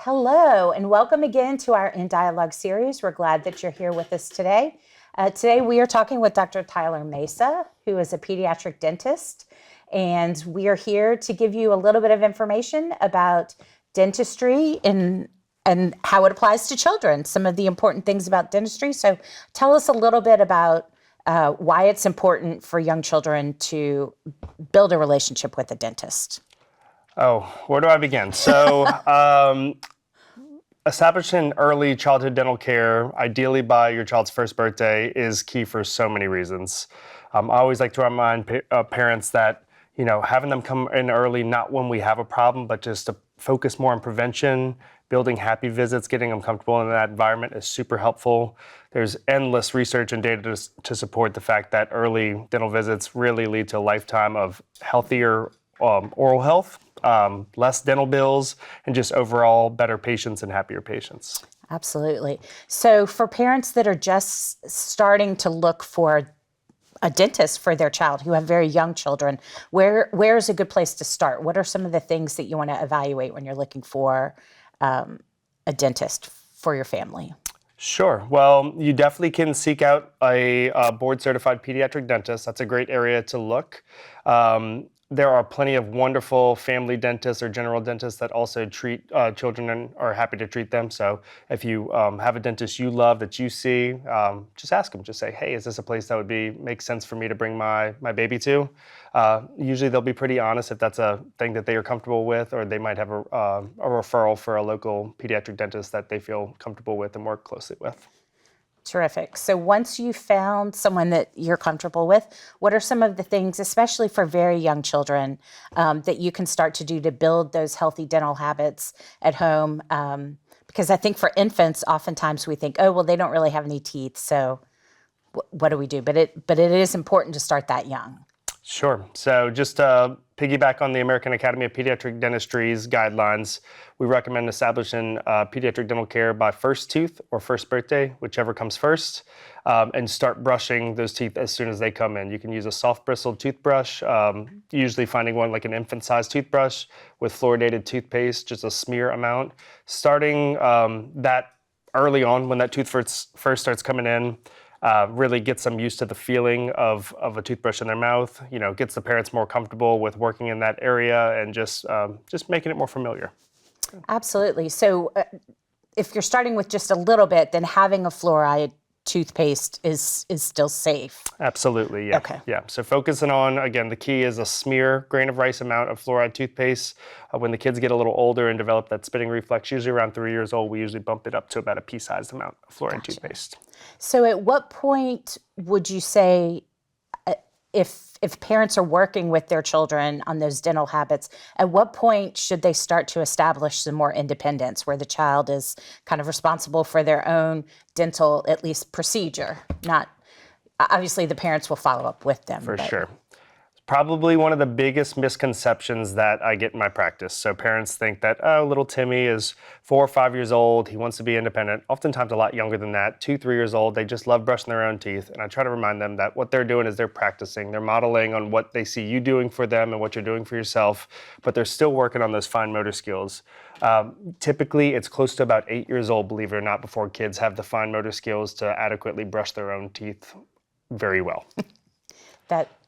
Hello, and welcome again to our In Dialogue series. We're glad that you're here with us today. Today we are talking with Dr. Tyler Mesa, who is a pediatric dentist, and we are here to give you a little bit of information about dentistry and how it applies to children, some of the important things about dentistry. So tell us a little bit about why it's important for young children to build a relationship with a dentist. Oh, where do I begin? So, establishing early childhood dental care, ideally by your child's first birthday, is key for so many reasons. I always like to remind parents that, having them come in early, not when we have a problem, but just to focus more on prevention, building happy visits, getting them comfortable in that environment is super helpful. There's endless research and data to support the fact that early dental visits really lead to a lifetime of healthier oral health, less dental bills, and just overall better patients and happier patients. Absolutely. So for parents that are just starting to look for a dentist for their child who have very young children, where is a good place to start? What are some of the things that you want to evaluate when you're looking for a dentist for your family? Sure. Well, you definitely can seek out a board-certified pediatric dentist. That's a great area to look. There are plenty of wonderful family dentists or general dentists that also treat children and are happy to treat them. So if you have a dentist you love that you see, just ask them. Just say, hey, is this a place that would make sense for me to bring my baby to? Usually they'll be pretty honest if that's a thing that they are comfortable with, or they might have a referral for a local pediatric dentist that they feel comfortable with and work closely with. Terrific. So once you've found someone that you're comfortable with, what are some of the things, especially for very young children, that you can start to do to build those healthy dental habits at home? Because I think for infants, oftentimes we think, oh, well, they don't really have any teeth, so what do we do? But it is important to start that young. Sure. So just to piggyback on the American Academy of Pediatric Dentistry's guidelines, we recommend establishing pediatric dental care by first tooth or first birthday, whichever comes first, and start brushing those teeth as soon as they come in. You can use a soft bristled toothbrush, usually finding one like an infant-sized toothbrush with fluoridated toothpaste, just a smear amount. Starting that early on when that tooth first starts coming in, really gets them used to the feeling of a toothbrush in their mouth, gets the parents more comfortable with working in that area and just making it more familiar. Absolutely. So if you're starting with just a little bit, then having a fluoride toothpaste is still safe. Absolutely, yeah. Okay. Yeah. So focusing on, again, the key is a smear grain of rice amount of fluoride toothpaste. When the kids get a little older and develop that spitting reflex, usually around 3 years old, we usually bump it up to about a pea-sized amount of fluoride toothpaste. So at what point would you say, if parents are working with their children on those dental habits, at what point should they start to establish some more independence where the child is kind of responsible for their own dental, at least procedure? Not, obviously the parents will follow up with them. For sure. Probably one of the biggest misconceptions that I get in my practice. So parents think that, oh, little Timmy is 4 or 5 years old. He wants to be independent. Oftentimes a lot younger than that, 2, 3 years old. They just love brushing their own teeth. And I try to remind them that what they're doing is they're practicing. They're modeling on what they see you doing for them and what you're doing for yourself, but they're still working on those fine motor skills. Typically, it's close to about 8 years old, believe it or not, before kids have the fine motor skills to adequately brush their own teeth very well.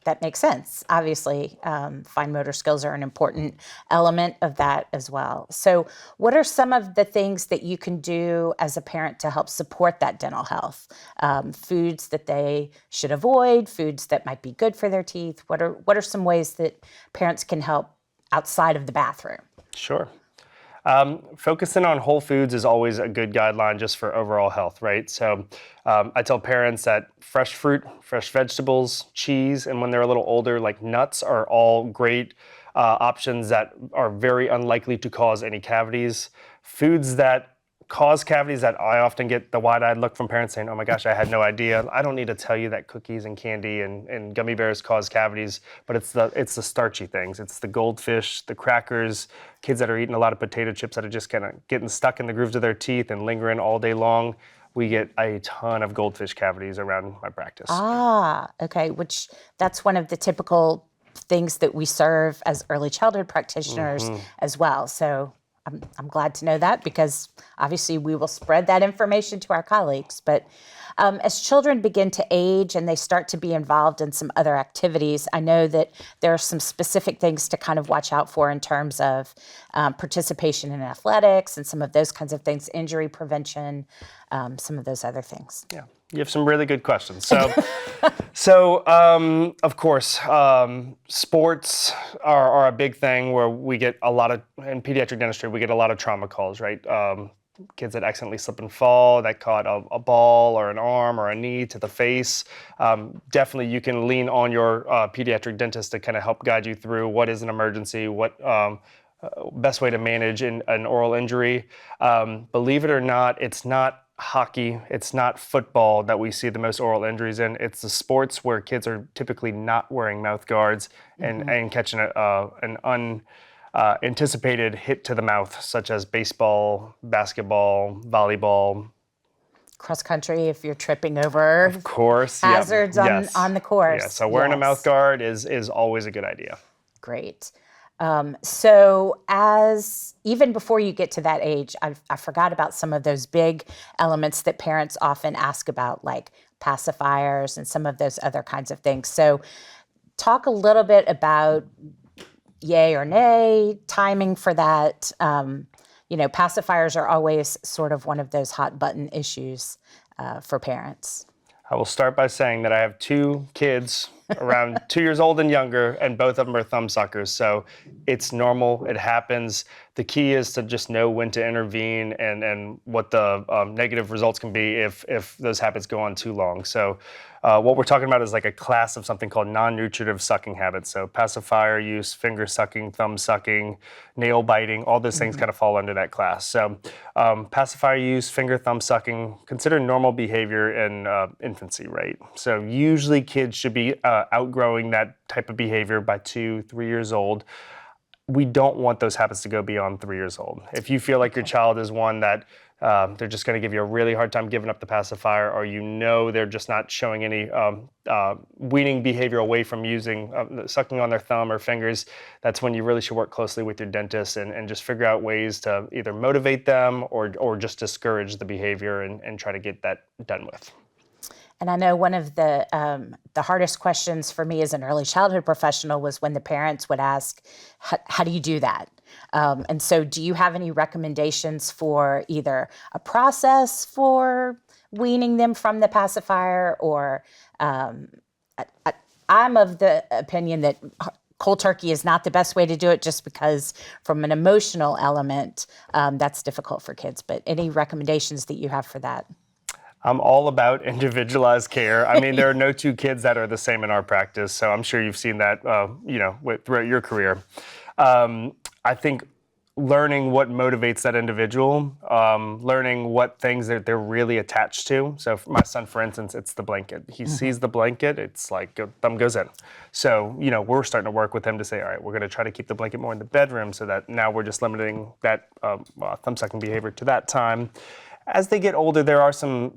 That makes sense. Obviously, fine motor skills are an important element of that as well. So what are some of the things that you can do as a parent to help support that dental health? Foods that they should avoid, foods that might be good for their teeth? What are some ways that parents can help outside of the bathroom? Sure. Focusing on whole foods is always a good guideline just for overall health, right? So I tell parents that fresh fruit, fresh vegetables, cheese, and when they're a little older, like nuts are all great options that are very unlikely to cause any cavities. Foods that cause cavities that I often get the wide-eyed look from parents saying, oh my gosh, I had no idea. I don't need to tell you that cookies and candy and gummy bears cause cavities, but it's the starchy things. It's the goldfish, the crackers, kids that are eating a lot of potato chips that are just kind of getting stuck in the grooves of their teeth and lingering all day long. We get a ton of goldfish cavities around my practice. Ah, okay, which that's one of the typical things that we serve as early childhood practitioners as well. So I'm glad to know that, because obviously we will spread that information to our colleagues. But as children begin to age and they start to be involved in some other activities, I know that there are some specific things to kind of watch out for in terms of participation in athletics and some of those kinds of things, injury prevention, some of those other things. Yeah, you have some really good questions. Of course, sports are a big thing where we get a lot of, in pediatric dentistry, we get a lot of trauma calls, right? Kids that accidentally slip and fall, that caught a ball or an arm or a knee to the face. Definitely you can lean on your pediatric dentist to kind of help guide you through what is an emergency, what best way to manage an oral injury. Believe it or not, it's not hockey, it's not football that we see the most oral injuries in. It's the sports where kids are typically not wearing mouth guards and catching an unanticipated hit to the mouth, such as baseball, basketball, volleyball. Cross country, if you're tripping over Of course, hazards yes. on the course. Yeah, so wearing a mouth guard is always a good idea. Great. So as even before you get to that age, I forgot about some of those big elements that parents often ask about, like pacifiers and some of those other kinds of things. So talk a little bit about yay or nay, timing for that. Pacifiers are always sort of one of those hot button issues for parents. I will start by saying that I have two kids around 2 years old and younger, and both of them are thumb suckers. So it's normal, it happens. The key is to just know when to intervene and what the negative results can be if those habits go on too long. So what we're talking about is like a class of something called non-nutritive sucking habits. So pacifier use, finger sucking, thumb sucking, nail biting, all those things kind of fall under that class. So pacifier use, finger, thumb sucking, considered normal behavior in infancy, right? So usually kids should be outgrowing that type of behavior by 2-3 years old. We don't want those habits to go beyond 3 years old. If you feel like your child is one that they're just going to give you a really hard time giving up the pacifier, or they're just not showing any weaning behavior away from using sucking on their thumb or fingers, that's when you really should work closely with your dentist and just figure out ways to either motivate them or just discourage the behavior and try to get that done with. And I know one of the hardest questions for me as an early childhood professional was when the parents would ask, how do you do that? And so do you have any recommendations for either a process for weaning them from the pacifier, or I'm of the opinion that cold turkey is not the best way to do it, just because from an emotional element, that's difficult for kids. But any recommendations that you have for that? I'm all about individualized care. I mean, there are no two kids that are the same in our practice, so I'm sure you've seen that, throughout your career. I think learning what motivates that individual, learning what things that they're really attached to. So for my son, for instance, it's the blanket. He sees the blanket, it's like thumb goes in. So, we're starting to work with him to say, all right, we're going to try to keep the blanket more in the bedroom, so that now we're just limiting that thumb sucking behavior to that time. As they get older, there are some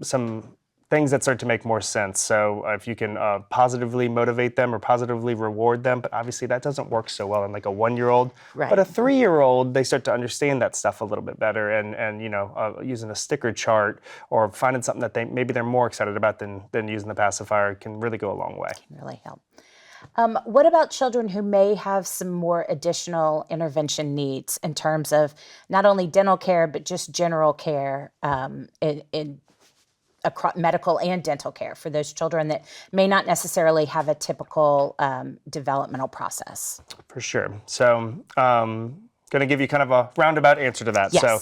things that start to make more sense. So if you can positively motivate them or positively reward them, but obviously that doesn't work so well in like a 1-year-old. Right. But a 3-year-old, they start to understand that stuff a little bit better, and using a sticker chart or finding something that they're more excited about than using the pacifier can really go a long way. Can really help. What about children who may have some more additional intervention needs in terms of not only dental care, but just general care in medical and dental care for those children that may not necessarily have a typical developmental process? For sure. So going to give you kind of a roundabout answer to that. Yes. So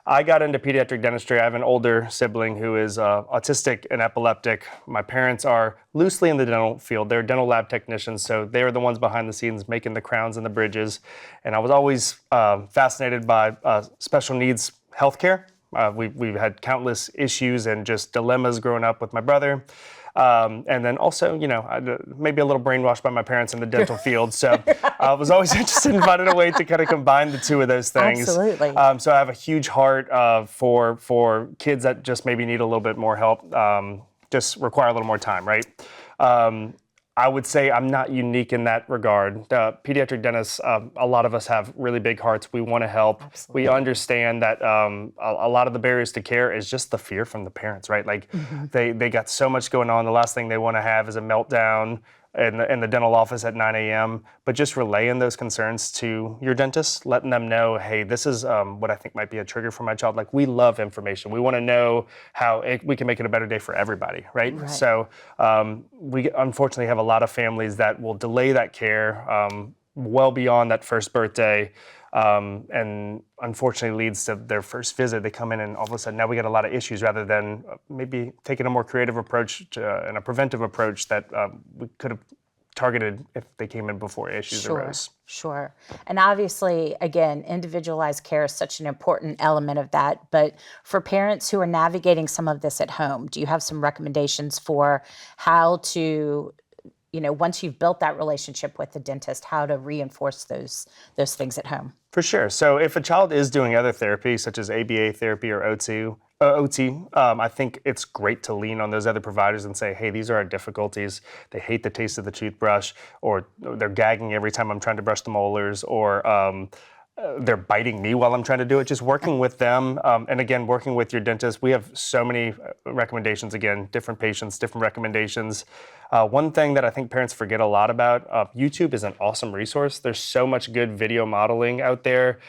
I got into pediatric dentistry. I have an older sibling who is autistic and epileptic. My parents are loosely in the dental field. They're dental lab technicians, so they're the ones behind the scenes making the crowns and the bridges. And I was always fascinated by special needs healthcare. We've had countless issues and just dilemmas growing up with my brother. And then also, maybe a little brainwashed by my parents in the dental field. So I was always interested in finding a way to kind of combine the two of those things. Absolutely. So I have a huge heart for kids that just maybe need a little bit more help, just require a little more time, right? I would say I'm not unique in that regard. Pediatric dentists, a lot of us have really big hearts. We want to help. Absolutely. We understand that a lot of the barriers to care is just the fear from the parents, right? Like they got so much going on. The last thing they want to have is a meltdown in the dental office at 9 a.m. But just relaying those concerns to your dentist, letting them know, hey, this is what I think might be a trigger for my child. Like, we love information. We want to know how we can make it a better day for everybody, right? Right. So we unfortunately have a lot of families that will delay that care well beyond that first birthday. And unfortunately leads to their first visit. They come in and all of a sudden now we got a lot of issues rather than maybe taking a more creative approach and a preventive approach that we could have targeted if they came in before issues arose. Sure. And obviously, again, individualized care is such an important element of that. But for parents who are navigating some of this at home, do you have some recommendations for how to, once you've built that relationship with the dentist, how to reinforce those things at home? For sure. So if a child is doing other therapy, such as ABA therapy or OT, I think it's great to lean on those other providers and say, hey, these are our difficulties. They hate the taste of the toothbrush, or they're gagging every time I'm trying to brush the molars, or they're biting me while I'm trying to do it. Just working with them, and again, working with your dentist. We have so many recommendations, again, different patients, different recommendations. One thing that I think parents forget a lot about, YouTube is an awesome resource. There's so much good video modeling out there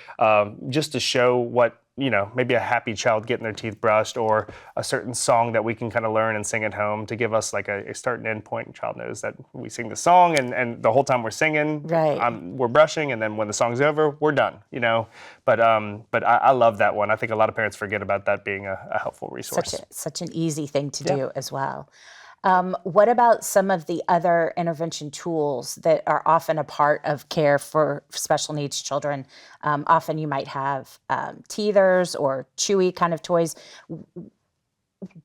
just to show what, maybe a happy child getting their teeth brushed, or a certain song that we can kind of learn and sing at home to give us like a start and end point. And child knows that we sing the song and the whole time we're singing, right. We're brushing, and then when the song's over, we're done, But I love that one. I think a lot of parents forget about that being a helpful resource. Such an easy thing to do as well. What about some of the other intervention tools that are often a part of care for special needs children? Often you might have teethers or chewy kind of toys.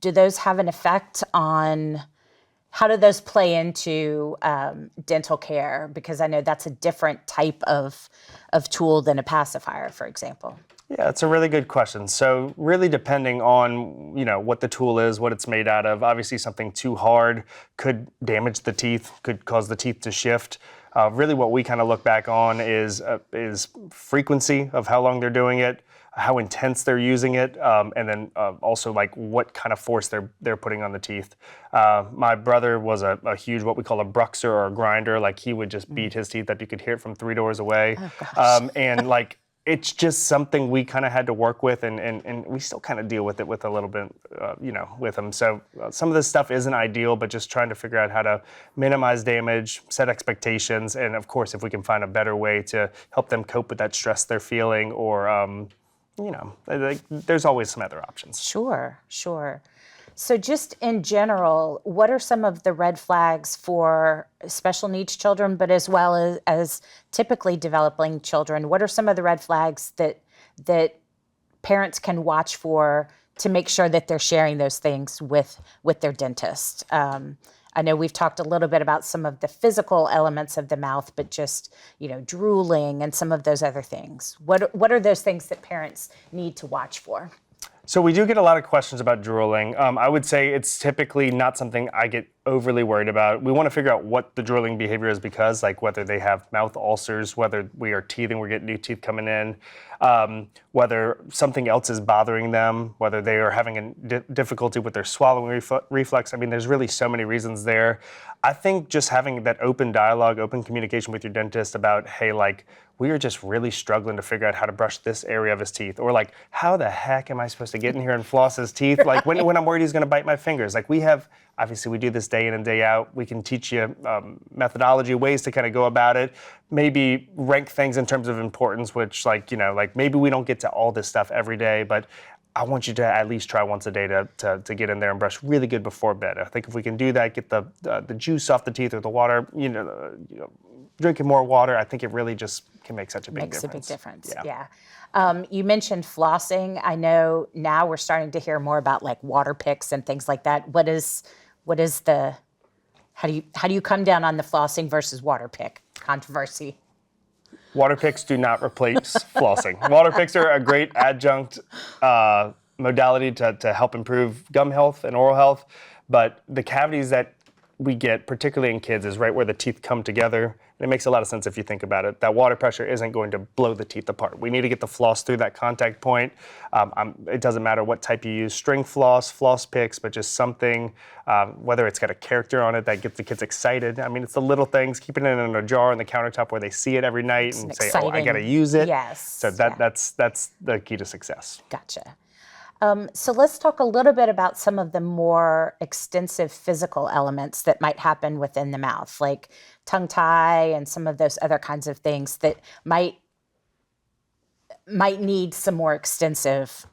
Do those have an effect on, how do those play into dental care? Because I know that's a different type of tool than a pacifier, for example. Yeah, it's a really good question. So really depending on, what the tool is, what it's made out of, obviously something too hard could damage the teeth, could cause the teeth to shift. Really what we kind of look back on is frequency of how long they're doing it, how intense they're using it, and then also like what kind of force they're putting on the teeth. My brother was a huge, what we call a bruxer or a grinder. Like, he would just beat his teeth that you could hear it from 3 doors away. Oh, gosh. And like, it's just something we kind of had to work with, and we still kind of deal with it with a little bit, with them. So some of this stuff isn't ideal, but just trying to figure out how to minimize damage, set expectations, and of course, if we can find a better way to help them cope with that stress they're feeling, or, there's always some other options. Sure. So just in general, what are some of the red flags for special needs children, but as well as typically developing children? What are some of the red flags that parents can watch for to make sure that they're sharing those things with their dentist? I know we've talked a little bit about some of the physical elements of the mouth, but just, drooling and some of those other things. What are those things that parents need to watch for? So we do get a lot of questions about drooling. I would say it's typically not something I get overly worried about. We want to figure out what the drooling behavior is, because like whether they have mouth ulcers, whether we are teething, we're getting new teeth coming in, whether something else is bothering them, whether they are having a difficulty with their swallowing reflex. I mean, there's really so many reasons there. I think just having that open dialogue, open communication with your dentist about, hey, like, we are just really struggling to figure out how to brush this area of his teeth, or like, how the heck am I supposed to get in here and floss his teeth? Right. Like when I'm worried he's going to bite my fingers. Like, obviously we do this day in and day out. We can teach you methodology, ways to kind of go about it. Maybe rank things in terms of importance, which like maybe we don't get to all this stuff every day, but I want you to at least try once a day to get in there and brush really good before bed. I think if we can do that, get the juice off the teeth or the water, drinking more water, I think it really just can make such a big difference. Makes a big difference, yeah. You mentioned flossing. I know now we're starting to hear more about like water picks and things like that. How do you come down on the flossing versus water pick controversy? Water picks do not replace flossing. Water picks are a great adjunct modality to help improve gum health and oral health, but the cavities that we get, particularly in kids, is right where the teeth come together. And it makes a lot of sense if you think about it. That water pressure isn't going to blow the teeth apart. We need to get the floss through that contact point. It doesn't matter what type you use, string floss picks, but just something, whether it's got a character on it that gets the kids excited. I mean, it's the little things, keeping it in a jar on the countertop where they see it every night and say, oh, I got to use it. Yes. So that's the key to success. Gotcha. So let's talk a little bit about some of the more extensive physical elements that might happen within the mouth, like tongue tie and some of those other kinds of things that might need some more extensive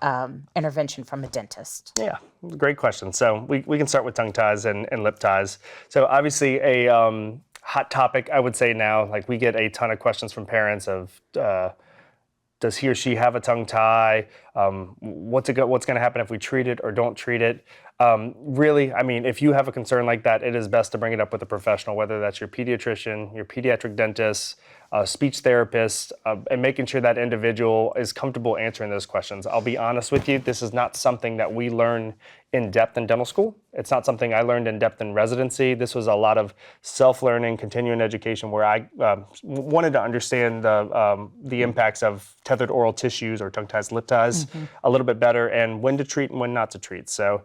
intervention from a dentist. Yeah, great question. So we can start with tongue ties and lip ties. So obviously a hot topic, I would say now, like we get a ton of questions from parents of, does he or she have a tongue tie? What's going to happen if we treat it or don't treat it? Really, I mean, if you have a concern like that, it is best to bring it up with a professional, whether that's your pediatrician, your pediatric dentist, speech therapist, and making sure that individual is comfortable answering those questions. I'll be honest with you, this is not something that we learn in depth in dental school. It's not something I learned in depth in residency. This was a lot of self-learning, continuing education, where I wanted to understand the impacts of tethered oral tissues or tongue ties, lip ties a little bit better, and when to treat and when not to treat. So,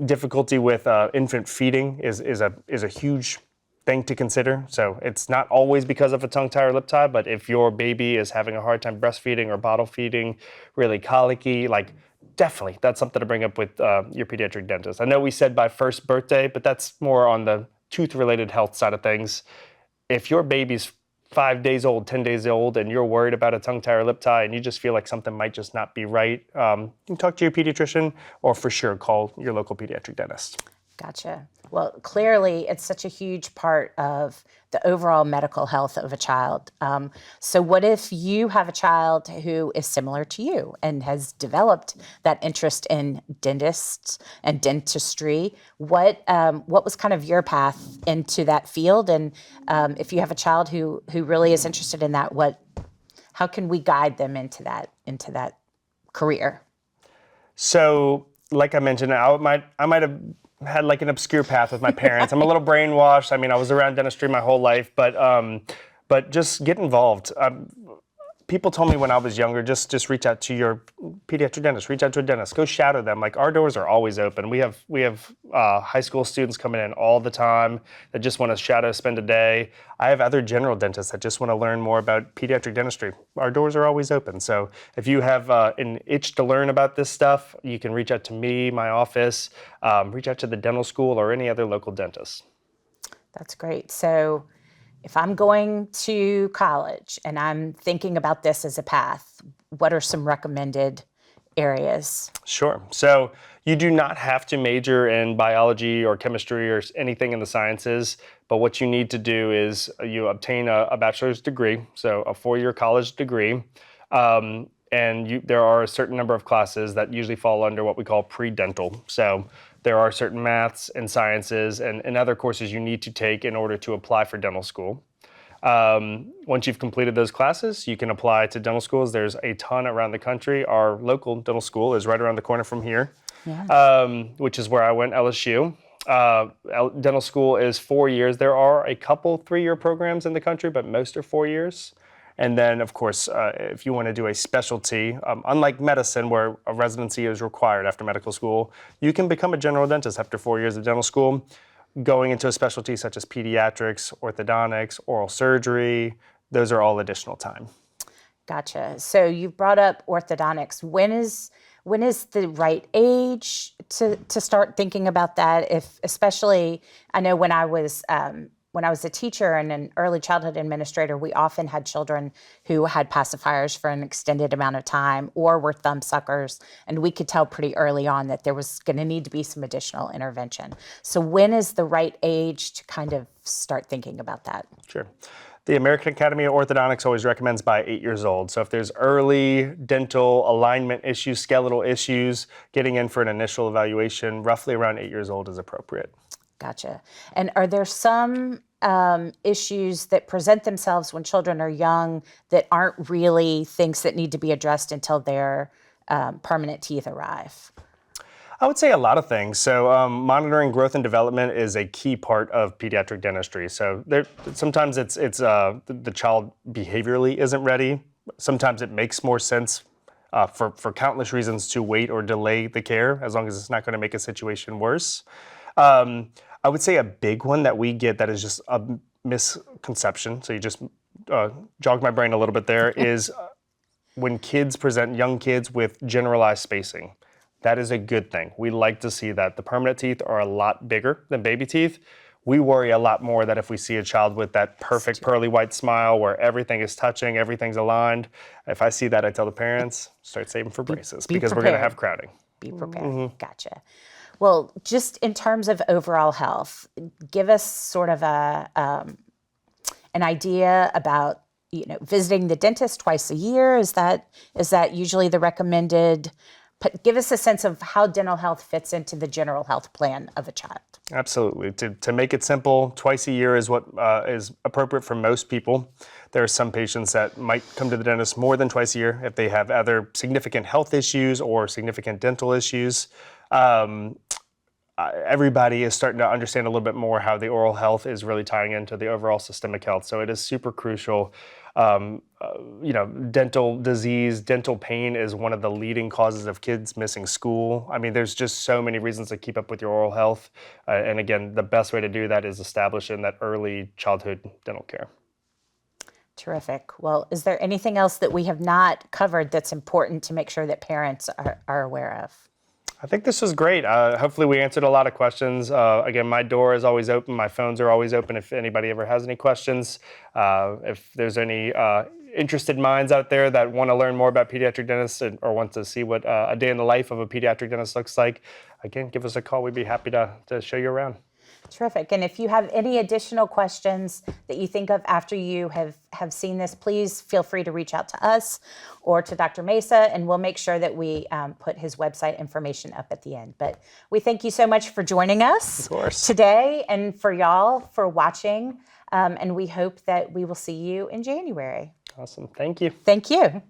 difficulty with infant feeding is a huge thing to consider. So it's not always because of a tongue tie or lip tie, but if your baby is having a hard time breastfeeding or bottle feeding, really colicky, like definitely that's something to bring up with your pediatric dentist. I know we said by first birthday, but that's more on the tooth-related health side of things. If your baby's 5 days old, 10 days old, and you're worried about a tongue tie or lip tie and you just feel like something might just not be right, you can talk to your pediatrician or for sure call your local pediatric dentist. Gotcha. Well, clearly it's such a huge part of the overall medical health of a child. So what if you have a child who is similar to you and has developed that interest in dentists and dentistry? What was kind of your path into that field? And if you have a child who really is interested in that, how can we guide them into that career? So, like I mentioned, I might have had like an obscure path with my parents. I'm a little brainwashed. I mean, I was around dentistry my whole life, but just get involved. People told me when I was younger, just reach out to your pediatric dentist, reach out to a dentist, go shadow them. Like our doors are always open. We have high school students coming in all the time that just want to shadow, spend a day. I have other general dentists that just want to learn more about pediatric dentistry. Our doors are always open. So if you have an itch to learn about this stuff, you can reach out to me, my office, reach out to the dental school or any other local dentist. That's great. So if I'm going to college and I'm thinking about this as a path, what are some recommended areas? Sure. So you do not have to major in biology or chemistry or anything in the sciences, but what you need to do is you obtain a bachelor's degree, so a 4-year college degree, and there are a certain number of classes that usually fall under what we call pre-dental. So there are certain maths and sciences and other courses you need to take in order to apply for dental school. Once you've completed those classes, you can apply to dental schools. There's a ton around the country. Our local dental school is right around the corner from here, which is where I went, LSU. Dental school is 4 years. There are a couple 3-year programs in the country, but most are 4 years. And then, of course, if you want to do a specialty, unlike medicine where a residency is required after medical school, you can become a general dentist after 4 years of dental school, going into a specialty such as pediatrics, orthodontics, oral surgery. Those are all additional time. Gotcha. So you've brought up orthodontics. When is the right age to start thinking about that? Especially, I know when I was a teacher and an early childhood administrator, we often had children who had pacifiers for an extended amount of time or were thumb suckers, and we could tell pretty early on that there was going to need to be some additional intervention. So when is the right age to kind of start thinking about that? Sure. The American Academy of Orthodontics always recommends by 8 years old. So if there's early dental alignment issues, skeletal issues, getting in for an initial evaluation, roughly around 8 years old is appropriate. Gotcha. And are there some issues that present themselves when children are young that aren't really things that need to be addressed until their permanent teeth arrive? I would say a lot of things. So monitoring growth and development is a key part of pediatric dentistry. So sometimes it's the child behaviorally isn't ready. Sometimes it makes more sense for countless reasons to wait or delay the care as long as it's not going to make a situation worse. I would say a big one that we get that is just a misconception. So you just jogged my brain a little bit there is when kids present, young kids, with generalized spacing. That is a good thing. We like to see that. The permanent teeth are a lot bigger than baby teeth. We worry a lot more that if we see a child with that perfect pearly white smile where everything is touching, everything's aligned, if I see that, I tell the parents, start saving for braces because we're going to have crowding. Be prepared. Gotcha. Well, just in terms of overall health, give us sort of an idea about visiting the dentist twice a year. Is that usually the recommended? Give us a sense of how dental health fits into the general health plan of a child. Absolutely. To make it simple, twice a year is what is appropriate for most people. There are some patients that might come to the dentist more than twice a year if they have other significant health issues or significant dental issues. Everybody is starting to understand a little bit more how the oral health is really tying into the overall systemic health. So it is super crucial. Dental disease, dental pain is one of the leading causes of kids missing school. I mean, there's just so many reasons to keep up with your oral health. And again, the best way to do that is establishing that early childhood dental care. Terrific. Well, is there anything else that we have not covered that's important to make sure that parents are aware of? I think this was great. Hopefully we answered a lot of questions. Again, my door is always open. My phones are always open if anybody ever has any questions. If there's any interested minds out there that want to learn more about pediatric dentists or want to see what a day in the life of a pediatric dentist looks like, again, give us a call. We'd be happy to show you around. Terrific. And if you have any additional questions that you think of after you have seen this, please feel free to reach out to us or to Dr. Mesa, and we'll make sure that we put his website information up at the end. But we thank you so much for joining us today and for y'all for watching. And we hope that we will see you in January. Awesome. Thank you. Thank you.